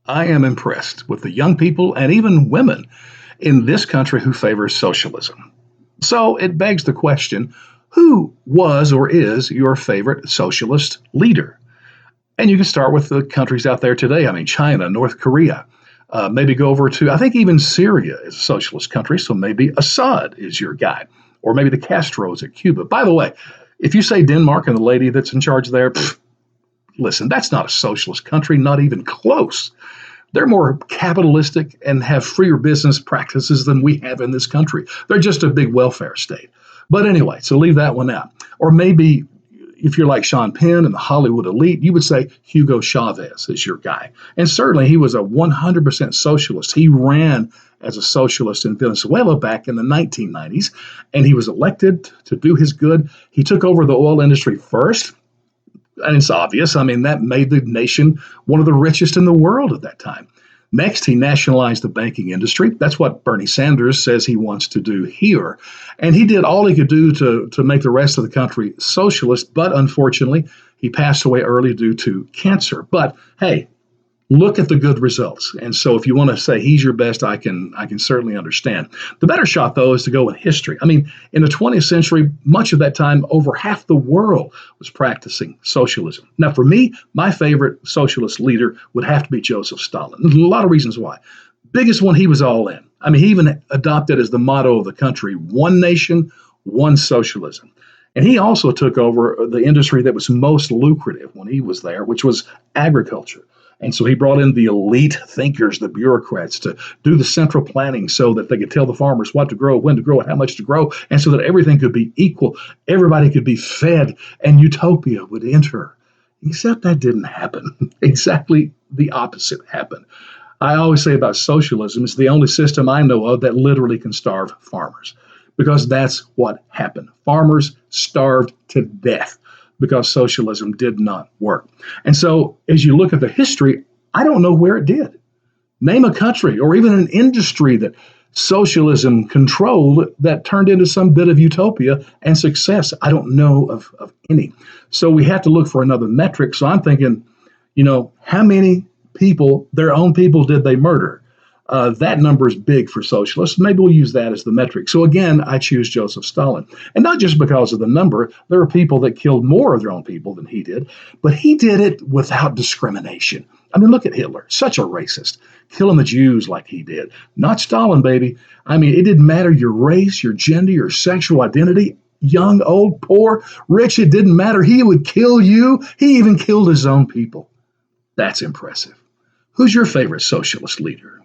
I am impressed with the young people and even women in this country who favor socialism. So it begs the question, who was or is your favorite socialist leader? And you can start with the countries out there today. I mean, China, North Korea. Maybe go over to, I think even Syria is a socialist country, so maybe Assad is your guy, or maybe the Castros at Cuba. By the way, if you say Denmark and the lady that's in charge there, listen, that's not a socialist country, not even close. They're more capitalistic and have freer business practices than we have in this country. They're just a big welfare state. But anyway, so leave that one out. Or maybe if you're like Sean Penn and the Hollywood elite, you would say Hugo Chavez is your guy. And certainly he was a 100% socialist. He ran as a socialist in Venezuela back in the 1990s, and he was elected to do his good. He took over the oil industry first, and it's obvious. I mean, that made the nation one of the richest in the world at that time. Next, he nationalized the banking industry. That's what Bernie Sanders says he wants to do here. And he did all he could do to make the rest of the country socialist, but unfortunately, he passed away early due to cancer. But hey, look at the good results. And so if you want to say he's your best, I can certainly understand. The better shot, though, is to go with history. I mean, in the 20th century, much of that time, over half the world was practicing socialism. Now, for me, my favorite socialist leader would have to be Joseph Stalin. There's a lot of reasons why. Biggest one, he was all in. I mean, he even adopted as the motto of the country, one nation, one socialism. And he also took over the industry that was most lucrative when he was there, which was agriculture. And so he brought in the elite thinkers, the bureaucrats, to do the central planning so that they could tell the farmers what to grow, when to grow, and how much to grow, and so that everything could be equal, everybody could be fed, and utopia would enter. Except that didn't happen. Exactly the opposite happened. I always say about socialism, it's the only system I know of that literally can starve farmers, because that's what happened. Farmers starved to death because socialism did not work. And so as you look at the history, I don't know where it did. Name a country or even an industry that socialism controlled that turned into some bit of utopia and success. I don't know of any. So we have to look for another metric. So I'm thinking, how many people, their own people, did they murder? That number is big for socialists. Maybe we'll use that as the metric. So again, I choose Joseph Stalin. And not just because of the number. There are people that killed more of their own people than he did, but he did it without discrimination. I mean, look at Hitler, such a racist, killing the Jews like he did. Not Stalin, baby. I mean, it didn't matter your race, your gender, your sexual identity, young, old, poor, rich, it didn't matter. He would kill you. He even killed his own people. That's impressive. Who's your favorite socialist leader?